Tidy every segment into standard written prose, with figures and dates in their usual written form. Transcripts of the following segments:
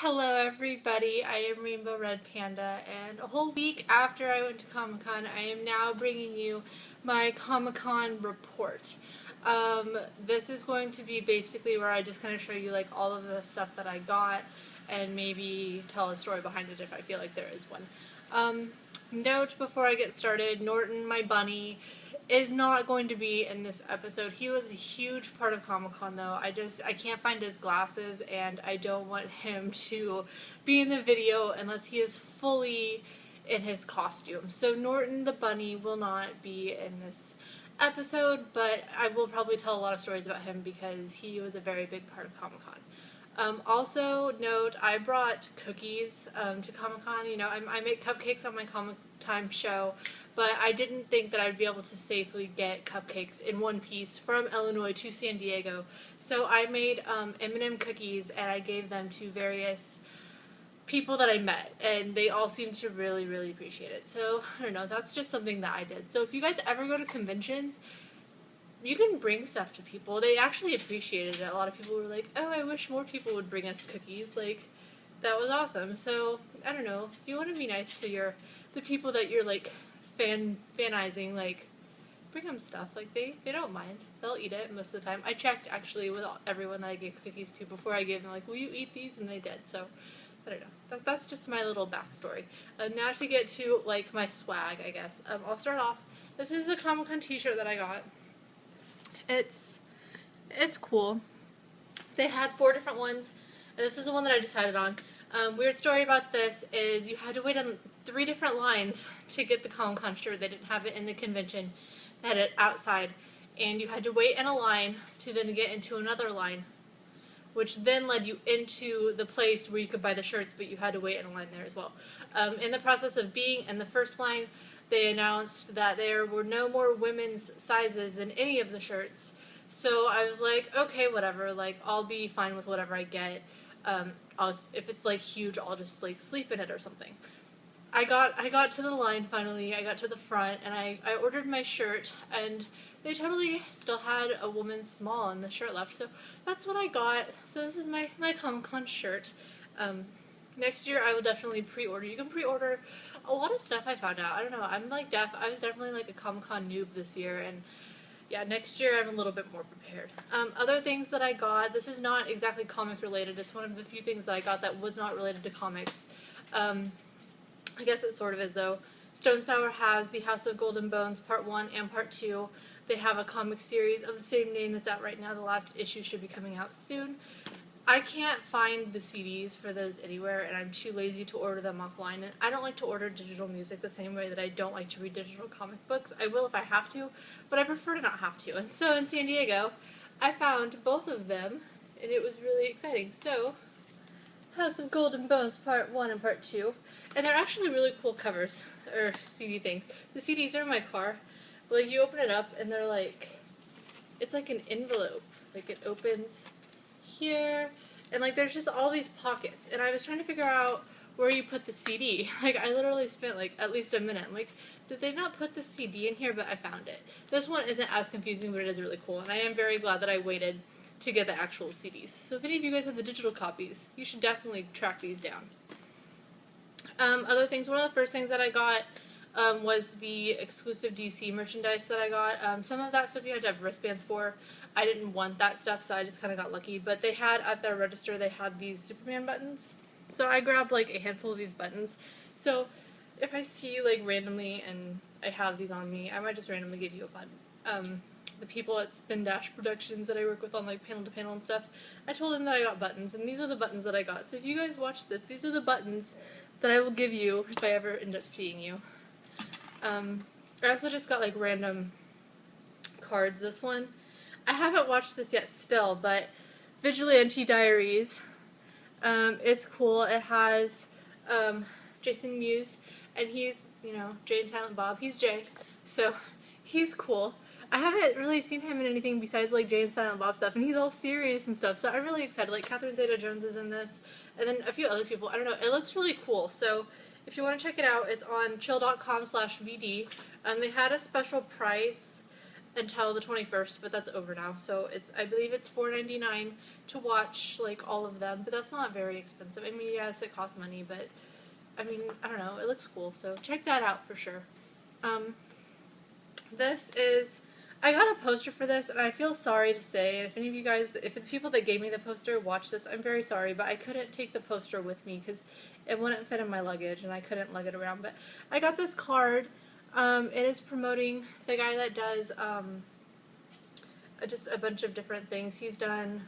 Hello everybody, I am Rainbow Red Panda, and a whole week after I went to Comic-Con, I am now bringing you my Comic-Con report. This is going to be basically where I just kind of show you like all of the stuff that I got and maybe tell a story behind it if I feel like there is one. Note before I get started, Norton, my bunny, is not going to be in this episode. He was a huge part of Comic-Con though. I can't find his glasses and I don't want him to be in the video unless he is fully in his costume. So Norton the bunny will not be in this episode, but I will probably tell a lot of stories about him because he was a very big part of Comic-Con. Also, note, I brought cookies to Comic-Con. You know, I make cupcakes on my Comic Time show, but I didn't think that I'd be able to safely get cupcakes in one piece from Illinois to San Diego. So I made M&M cookies, and I gave them to various people that I met, and they all seemed to really, really appreciate it. So, I don't know, that's just something that I did. So if you guys ever go to conventions, you can bring stuff to people. They actually appreciated it. A lot of people were like, oh, I wish more people would bring us cookies. Like, that was awesome. So, I don't know, if you want to be nice to the people that you're, like, fanizing, like, bring them stuff. Like, they don't mind. They'll eat it most of the time. I checked, actually, with everyone that I gave cookies to before I gave them, like, will you eat these? And they did. So, I don't know. That's just my little backstory. Now to get to, like, my swag, I guess. I'll start off. This is the Comic-Con t-shirt that I got. It's cool. They had 4 different ones, and this is the one that I decided on. Weird story about this is you had to wait on 3 different lines to get the Comic-Con shirt. They didn't have it in the convention. They had it outside, and you had to wait in a line to then get into another line, which then led you into the place where you could buy the shirts, but you had to wait in a line there as well. In the process of being in the first line, they announced that there were no more women's sizes in any of the shirts. So I was like, okay, whatever, like, I'll be fine with whatever I get. If it's, like, huge, I'll just, like, sleep in it or something. I got to the line finally, I got to the front, and I ordered my shirt, and they totally still had a woman's small in the shirt left, so that's what I got. So this is my Comic-Con shirt. Next year I will definitely pre-order. You can pre-order a lot of stuff I found out. I don't know, I'm like I was definitely like a Comic-Con noob this year, and yeah, next year I'm a little bit more prepared. Other things that I got, this is not exactly comic related. It's one of the few things that I got that was not related to comics. I guess it sort of is though. Stone Sour has the House of Golden Bones Part 1 and Part 2. They have a comic series of the same name that's out right now. The last issue should be coming out soon. I can't find the CDs for those anywhere, and I'm too lazy to order them offline. And I don't like to order digital music the same way that I don't like to read digital comic books. I will if I have to, but I prefer to not have to. And so in San Diego, I found both of them, and it was really exciting. So, House of Golden Bones Part 1 and Part 2. And they're actually really cool covers, or CD things. The CDs are in my car. But, like, you open it up, and they're like, it's like an envelope. Like, it opens here, and like there's just all these pockets, and I was trying to figure out where you put the CD. Like, I literally spent like at least a minute. I'm like, did they not put the CD in here? But I found it. This one isn't as confusing, but it is really cool, and I am very glad that I waited to get the actual CDs. So if any of you guys have the digital copies, you should definitely track these down. Other things, one of the first things that I got was the exclusive DC merchandise that I got. Some of that stuff you had to have wristbands for. I didn't want that stuff, so I just kind of got lucky. But they had, at their register, they had these Superman buttons. So I grabbed, like, a handful of these buttons. So if I see you, like, randomly and I have these on me, I might just randomly give you a button. The people at Spin Dash Productions that I work with on, like, panel to panel and stuff, I told them that I got buttons, and these are the buttons that I got. So if you guys watch this, these are the buttons that I will give you if I ever end up seeing you. I also just got, like, random cards. This one, I haven't watched this yet still, but Vigilante Diaries, it's cool. It has, Jason Mewes, and he's, you know, Jay and Silent Bob. He's Jay, so he's cool. I haven't really seen him in anything besides, like, Jay and Silent Bob stuff, and he's all serious and stuff, so I'm really excited. Like, Catherine Zeta-Jones is in this, and then a few other people. I don't know, it looks really cool, so if you want to check it out, it's on chill.com/VD. They had a special price, until the 21st, but that's over now. So I believe it's $4.99 to watch like all of them, but that's not very expensive. I mean, yes, it costs money, but I mean, I don't know, it looks cool, so check that out for sure. This is, I got a poster for this, and I feel sorry to say, if any of you guys, if the people that gave me the poster watch this, I'm very sorry, but I couldn't take the poster with me because it wouldn't fit in my luggage, and I couldn't lug it around. But I got this card. It is promoting the guy that does just a bunch of different things. He's done,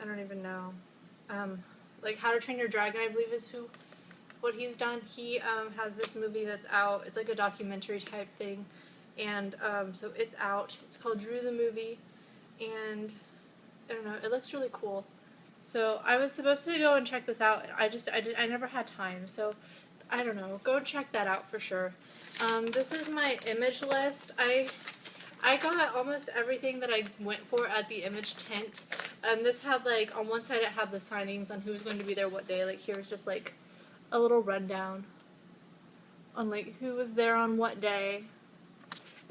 I don't even know, like How to Train Your Dragon, I believe is what he's done. He has this movie that's out. It's like a documentary type thing, and so it's out. It's called Drew the Movie, and I don't know, it looks really cool. So I was supposed to go and check this out. I never had time, so I don't know. Go check that out for sure. This is my image list. I got almost everything that I went for at the image tent. This had like, on one side it had the signings on who was going to be there what day. Like here's just like a little rundown on like who was there on what day.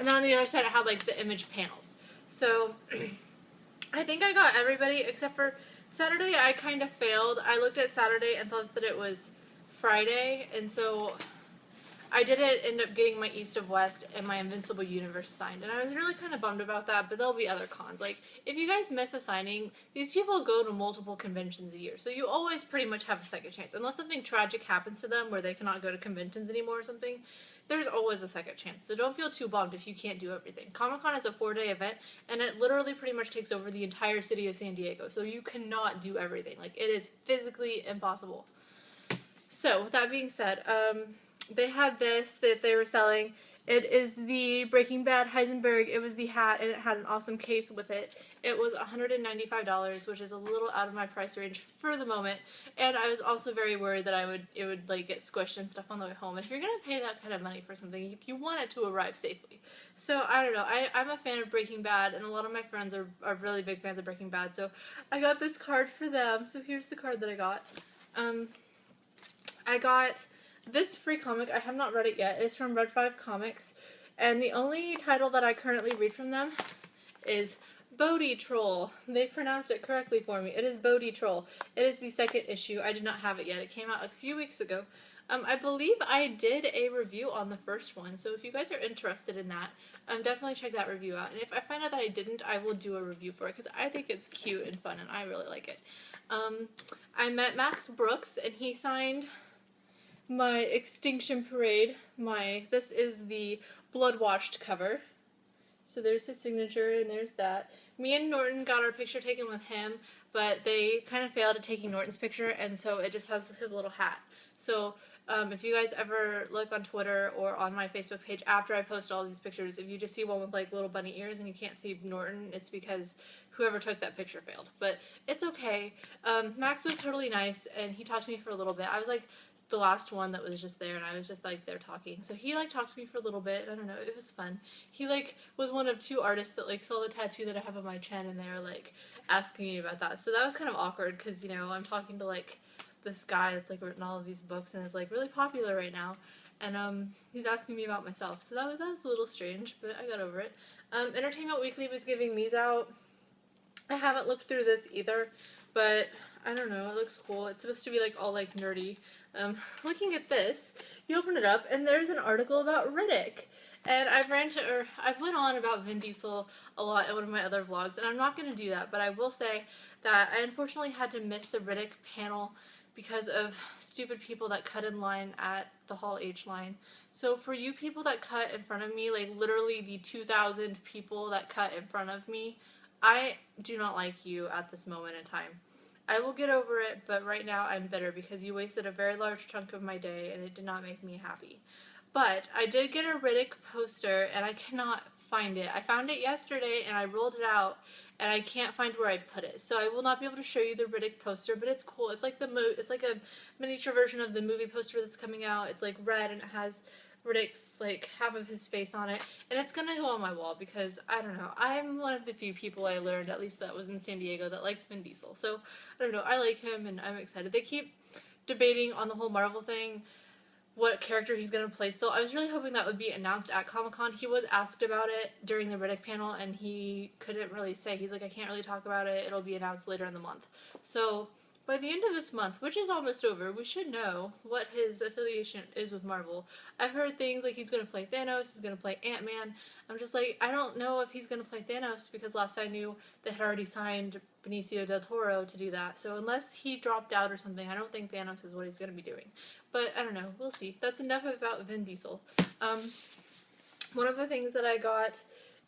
And then on the other side it had like the image panels. So I think I got everybody except for Saturday. I kind of failed. I looked at Saturday and thought that it was Friday, and so I didn't end up getting my East of West and my Invincible Universe signed, and I was really kind of bummed about that, but there'll be other cons. Like, if you guys miss a signing, these people go to multiple conventions a year, so you always pretty much have a second chance. Unless something tragic happens to them where they cannot go to conventions anymore or something, there's always a second chance. So don't feel too bummed if you can't do everything. Comic-Con is a 4-day event, and it literally pretty much takes over the entire city of San Diego, so you cannot do everything. Like, it is physically impossible. So, with that being said, they had this that they were selling. It is the Breaking Bad Heisenberg. It was the hat, and it had an awesome case with it. It was $195, which is a little out of my price range for the moment. And I was also very worried that it would like get squished and stuff on the way home. If you're gonna pay that kind of money for something, you want it to arrive safely. So I don't know. I'm a fan of Breaking Bad, and a lot of my friends are really big fans of Breaking Bad. So I got this card for them. So here's the card that I got. I got this free comic. I have not read it yet. It's from Red 5 Comics, and the only title that I currently read from them is Bodhi Troll. They pronounced it correctly for me. It is Bodhi Troll. It is the second issue. I did not have it yet. It came out a few weeks ago. I believe I did a review on the first one, so if you guys are interested in that, definitely check that review out. And if I find out that I didn't, I will do a review for it, because I think it's cute and fun, and I really like it. I met Max Brooks, and he signed my Extinction Parade. This is the Blood Washed cover. So there's his signature, and there's that. Me and Norton got our picture taken with him, but they kind of failed at taking Norton's picture, and so it just has his little hat. So if you guys ever look on Twitter or on my Facebook page after I post all these pictures, if you just see one with like little bunny ears and you can't see Norton, it's because whoever took that picture failed. But it's okay. Max was totally nice, and he talked to me for a little bit. I was like the last one that was just there, and I was just like there talking. So he like talked to me for a little bit. I don't know, it was fun. He like was one of 2 artists that like saw the tattoo that I have on my chin, and they were like asking me about that. So that was kind of awkward, because you know, I'm talking to like this guy that's like written all of these books and is like really popular right now, and he's asking me about myself. So that was a little strange, but I got over it. Entertainment Weekly was giving these out. I haven't looked through this either, but I don't know, it looks cool. It's supposed to be like all like nerdy. Looking at this, you open it up, and there's an article about Riddick. And I've went on about Vin Diesel a lot in one of my other vlogs, and I'm not going to do that, but I will say that I unfortunately had to miss the Riddick panel because of stupid people that cut in line at the Hall H line. So for you people that cut in front of me, like literally the 2,000 people that cut in front of me, I do not like you at this moment in time. I will get over it, but right now I'm bitter because you wasted a very large chunk of my day, and it did not make me happy. But I did get a Riddick poster, and I cannot find it. I found it yesterday, and I rolled it out, and I can't find where I put it. So I will not be able to show you the Riddick poster, but it's cool. It's like it's like a miniature version of the movie poster that's coming out. It's like red, and it has Riddick's like half of his face on it, and it's gonna go on my wall because I don't know, I'm one of the few people I learned, at least that was in San Diego, that likes Vin Diesel. So I don't know, I like him and I'm excited. They keep debating on the whole Marvel thing, what character he's going to play still. I was really hoping that would be announced at Comic-Con. He was asked about it during the Riddick panel, and he couldn't really say. He's like, I can't really talk about it. It'll be announced later in the month. So by the end of this month, which is almost over, we should know what his affiliation is with Marvel. I've heard things like he's going to play Thanos, he's going to play Ant-Man. I'm just like, I don't know if he's going to play Thanos, because last I knew they had already signed Benicio del Toro to do that. So unless he dropped out or something, I don't think Thanos is what he's going to be doing. But I don't know, we'll see. That's enough about Vin Diesel. One of the things that I got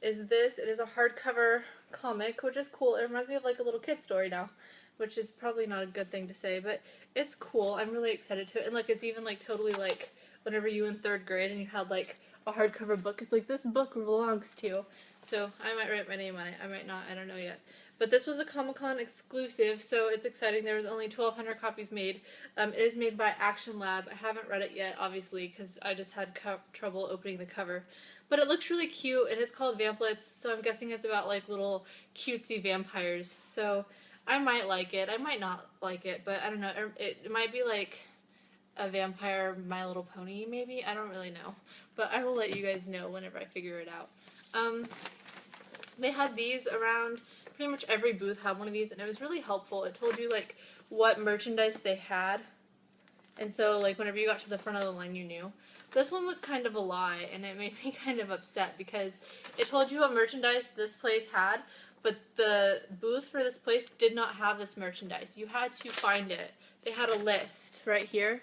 is this. It is a hardcover comic, which is cool. It reminds me of like a little kid story now, which is probably not a good thing to say, but it's cool. I'm really excited to it. And like, it's even like totally like whenever you in 3rd grade and you had like a hardcover book, it's like, this book belongs to you. So I might write my name on it. I might not. I don't know yet. But this was a Comic-Con exclusive, so it's exciting. There was only 1,200 copies made. It is made by Action Lab. I haven't read it yet, obviously, because I just had trouble opening the cover. But it looks really cute, and it's called Vamplets, so I'm guessing it's about like little cutesy vampires. So I might like it. I might not like it, but I don't know. It might be like a vampire My Little Pony, maybe? I don't really know. But I will let you guys know whenever I figure it out. They had these around. Pretty much every booth had one of these, and it was really helpful. It told you like what merchandise they had, and so like whenever you got to the front of the line, you knew. This one was kind of a lie, and it made me kind of upset because it told you what merchandise this place had, but the booth for this place did not have this merchandise. You had to find it. They had a list right here.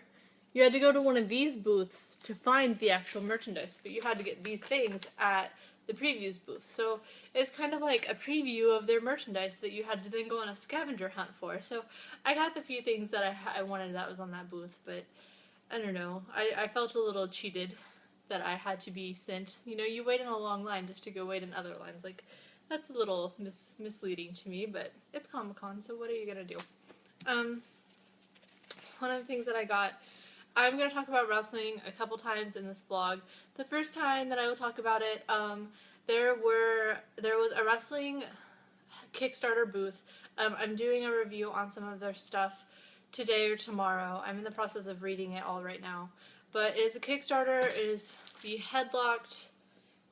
You had to go to one of these booths to find the actual merchandise, but you had to get these things at the previews booth. So it's kind of like a preview of their merchandise that you had to then go on a scavenger hunt for. So I got the few things that I wanted that was on that booth, but I don't know. I felt a little cheated that I had to be sent. You know, you wait in a long line just to go wait in other lines. Like, that's a little misleading to me, but it's Comic-Con, so what are you gonna do? One of the things that I got, I'm going to talk about wrestling a couple times in this vlog. The first time that I will talk about it, there was a wrestling Kickstarter booth. I'm doing a review on some of their stuff today or tomorrow. I'm in the process of reading it all right now. But it is a Kickstarter. It is the Headlocked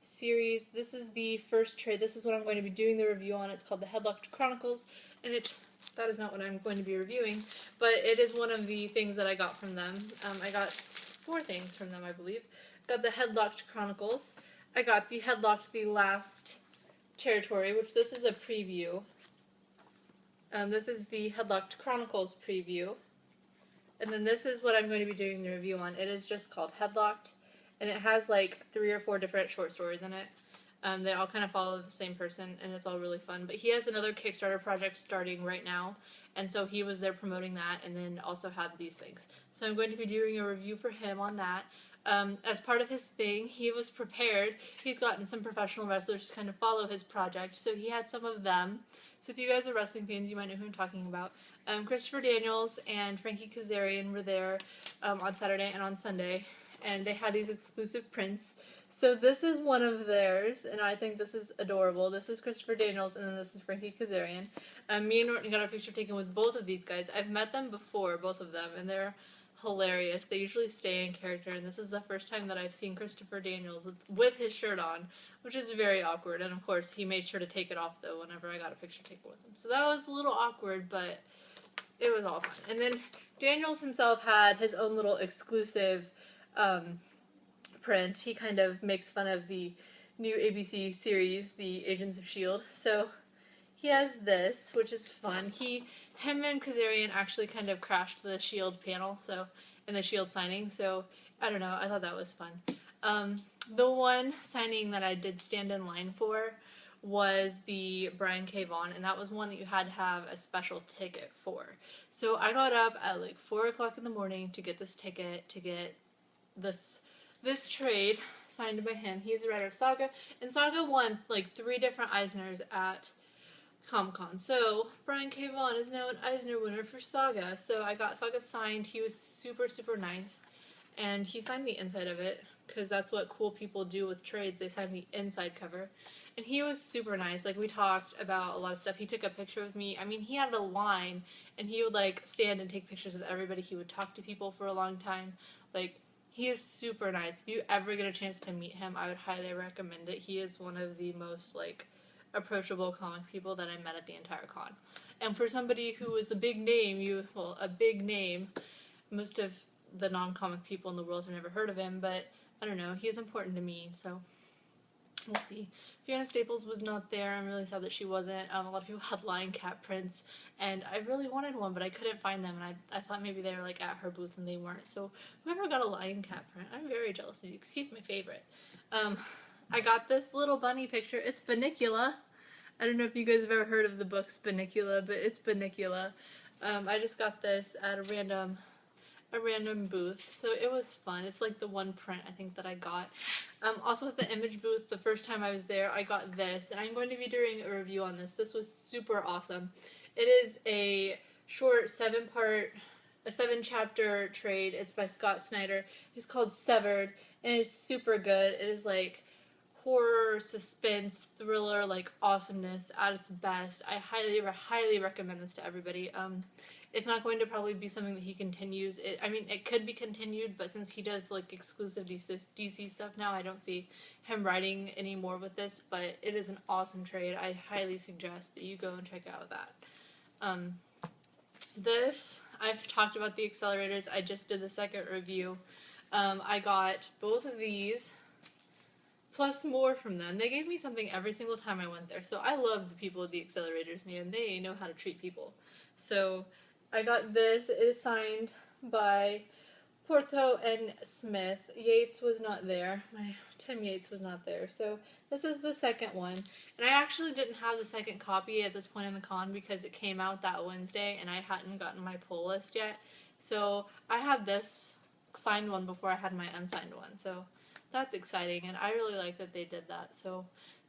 series. This is the first trade. This is what I'm going to be doing the review on. It's called the Headlocked Chronicles, and that is not what I'm going to be reviewing, but it is one of the things that I got from them. I got 4 things from them, I believe. Got the Headlocked Chronicles. I got the Headlocked The Last Territory, which this is a preview. This is the Headlocked Chronicles preview. And then this is what I'm going to be doing the review on. It is just called Headlocked, and it has like 3 or 4 different short stories in it. They all kind of follow the same person, and it's all really fun. But he has another Kickstarter project starting right now, and so he was there promoting that, and then also had these things. So I'm going to be doing a review for him on that. As part of his thing, he was prepared. He's gotten some professional wrestlers to kind of follow his project, so he had some of them. So if you guys are wrestling fans, you might know who I'm talking about. Christopher Daniels and Frankie Kazarian were there on Saturday and on Sunday, and they had these exclusive prints. So this is one of theirs, and I think this is adorable. This is Christopher Daniels, and then this is Frankie Kazarian. Me and Norton got a picture taken with both of these guys. I've met them before, both of them, and they're hilarious. They usually stay in character, and this is the first time that I've seen Christopher Daniels with his shirt on, which is very awkward. And of course, he made sure to take it off, though, whenever I got a picture taken with him. So that was a little awkward, but it was all fun. And then Daniels himself had his own little exclusive print. He kind of makes fun of the new ABC series, the Agents of S.H.I.E.L.D. So he has this, which is fun. Him and Kazarian actually kind of crashed the S.H.I.E.L.D. panel, so in the S.H.I.E.L.D. signing, so I don't know, I thought that was fun. The one signing that I did stand in line for was the Brian K. Vaughan, and that was one that you had to have a special ticket for. So I got up at like 4 o'clock in the morning to get this ticket, to get this trade signed by him. He's a writer of Saga, and Saga won like 3 different Eisners at Comic-Con. So Brian K. Vaughan is now an Eisner winner for Saga. So I got Saga signed. He was super, super nice, and he signed the inside of it, because that's what cool people do with trades. They sign the inside cover. And he was super nice. Like, we talked about a lot of stuff. He took a picture with me. I mean, he had a line, and he would, like, stand and take pictures with everybody. He would talk to people for a long time. Like, He is super nice. If you ever get a chance to meet him, I would highly recommend it. He is one of the most, like, approachable comic people that I met at the entire con. And for somebody who is a big name, a big name, most of the non-comic people in the world have never heard of him, but I don't know, he is important to me, so we'll see. Fiona Staples was not there. I'm really sad that she wasn't. A lot of people had lion cat prints, and I really wanted one, but I couldn't find them, and I thought maybe they were like at her booth and they weren't. So whoever got a lion cat print, I'm very jealous of you because he's my favorite. I got this little bunny picture. It's Bunnicula. I don't know if you guys have ever heard of the book Bunnicula, but it's Bunnicula. I just got this at a random booth, so it was fun. It's like the one print I think that I got. Also at the Image booth, the first time I was there, I got this, and I'm going to be doing a review on this. This was super awesome. It is a short 7-chapter trade. It's by Scott Snyder. It's called Severed, and it's super good. It is like horror, suspense, thriller, like awesomeness at its best. I highly recommend this to everybody. It's not going to probably be something that he continues. It could be continued, but since he does like exclusive DC stuff now, I don't see him writing any more with this, but it is an awesome trade. I highly suggest that you go and check out that. I've talked about the accelerators. I just did the second review. I got both of these, plus more from them. They gave me something every single time I went there, so I love the people at the accelerators, man. They know how to treat people. So I got this. It is signed by Porto and Smith. Yates was not there. Tim Yates was not there. So this is the second one. And I actually didn't have the second copy at this point in the con because it came out that Wednesday and I hadn't gotten my pull list yet. So I had this signed one before I had my unsigned one. So that's exciting, and I really like that they did that. So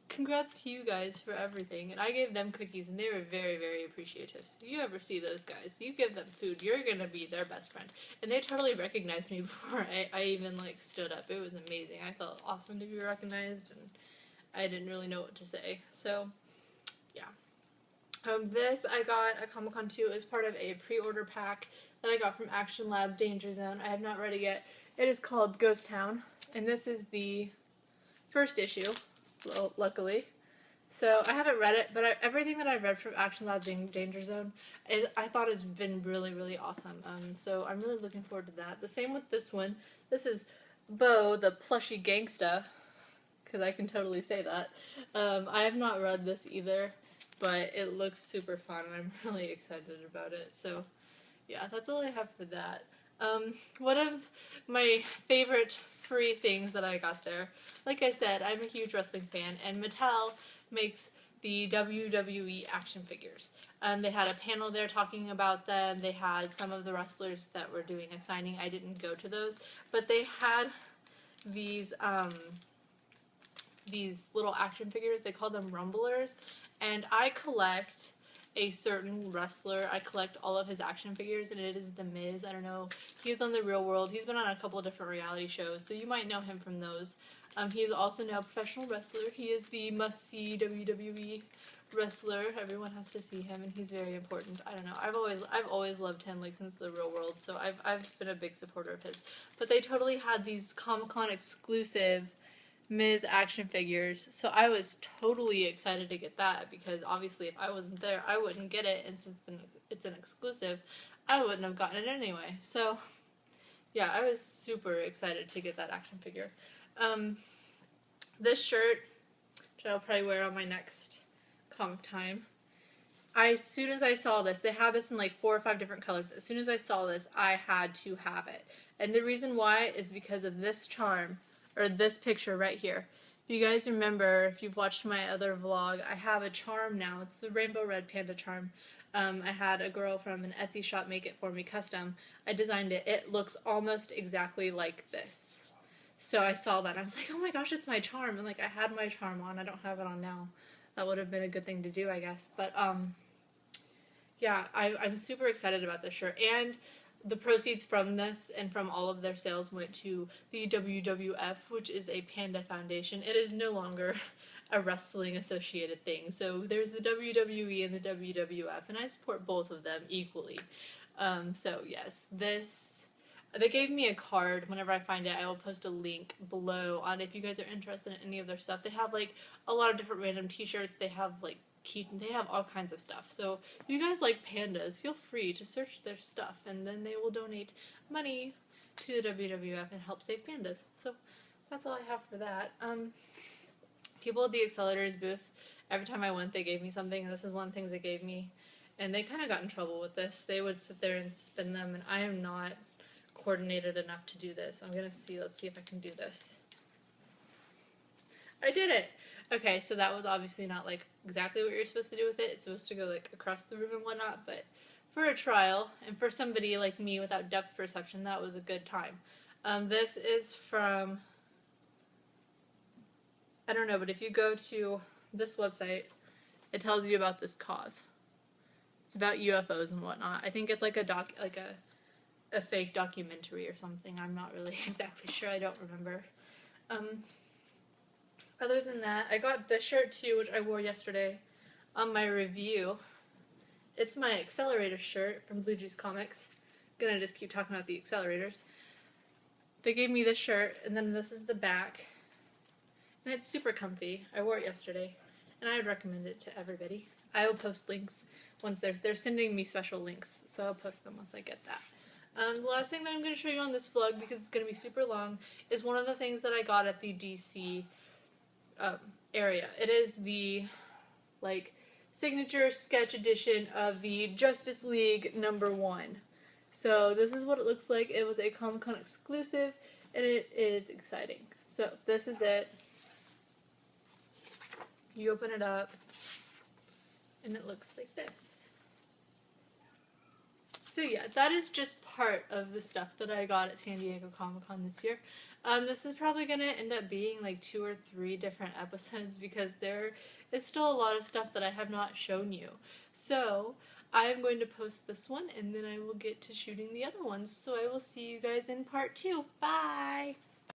congrats to you guys for everything. And I gave them cookies, and they were very appreciative. So if you ever see those guys, you give them food, you're gonna be their best friend. And they totally recognized me before I even like stood up. It was amazing. I felt awesome to be recognized, and I didn't really know what to say. So yeah. This I got at Comic-Con 2 as part of a pre-order pack that I got from Action Lab Danger Zone. I have not read it yet. It is called Ghost Town, and this is the first issue, luckily. So I haven't read it, but everything that I've read from Action Lab Danger Zone I thought has been really awesome. So I'm really looking forward to that. The same with this one. This is Bo, the plushy gangsta, because I can totally say that. I have not read this either, but it looks super fun, and I'm really excited about it. So yeah, that's all I have for that. One of my favorite free things that I got there, like I said, I'm a huge wrestling fan, and Mattel makes the WWE action figures. They had a panel there talking about them. They had some of the wrestlers that were doing a signing. I didn't go to those, but they had these little action figures. They call them Rumblers, and I collect a certain wrestler. I collect all of his action figures, and it is The Miz. I don't know. He was on The Real World. He's been on a couple of different reality shows, so you might know him from those. He's also now a professional wrestler. He is the must-see WWE wrestler. Everyone has to see him, and he's very important. I don't know. I've always loved him, like, since The Real World, so I've been a big supporter of his. But they totally had these Comic-Con exclusive Miz action figures, so I was totally excited to get that, because obviously if I wasn't there, I wouldn't get it, and since it's an exclusive, I wouldn't have gotten it anyway. So yeah, I was super excited to get that action figure. This shirt, which I'll probably wear on my next Comic Time, as soon as I saw this, they have this in like 4 or 5 different colors. As soon as I saw this, I had to have it. And the reason why is because of this charm, or this picture right here. If you guys remember, if you've watched my other vlog, I have a charm now. It's the Rainbow Red Panda charm. I had a girl from an Etsy shop make it for me custom. I designed it. It looks almost exactly like this. So I saw that, and I was like, oh my gosh, it's my charm. And like, I had my charm on. I don't have it on now. That would have been a good thing to do, I guess. But yeah, I'm super excited about this shirt. And the proceeds from this and from all of their sales went to the WWF, which is a panda foundation. It is no longer a wrestling associated thing. So there's the WWE and the WWF, and I support both of them equally. So yes, this They gave me a card. Whenever I find it, I will post a link below on if you guys are interested in any of their stuff. They have like a lot of different random t-shirts. They have like they have all kinds of stuff. So if you guys like pandas, feel free to search their stuff and then they will donate money to the WWF and help save pandas. So that's all I have for that. People at the accelerators booth, every time I went, they gave me something, and this is one of the things they gave me. And they kind of got in trouble with this. They would sit there and spin them, and I am not coordinated enough to do this. I'm gonna see, let's see if I can do this. I did it! Okay, so that was obviously not like exactly what you're supposed to do with it. It's supposed to go like across the room and whatnot, but for a trial, and for somebody like me without depth perception, that was a good time. This is from, I don't know, but if you go to this website, it tells you about this cause. It's about UFOs and whatnot. I think it's like a fake documentary or something. I'm not really exactly sure. I don't remember. Other than that, I got this shirt too, which I wore yesterday on my review. It's my accelerator shirt from Blue Juice Comics. I'm gonna just keep talking about the accelerators. They gave me this shirt, and then this is the back. And it's super comfy. I wore it yesterday, and I would recommend it to everybody. I will post links once they're sending me special links, so I'll post them once I get that. The last thing that I'm going to show you on this vlog, because it's going to be super long, is one of the things that I got at the DC area. It is the like signature sketch edition of the Justice League #1. So this is what it looks like. It was a Comic-Con exclusive, and it is exciting. So this is it. You open it up, and it looks like this. So yeah, that is just part of the stuff that I got at San Diego Comic-Con this year. This is probably going to end up being like 2 or 3 different episodes because there is still a lot of stuff that I have not shown you. So I am going to post this one and then I will get to shooting the other ones. So I will see you guys in part 2. Bye!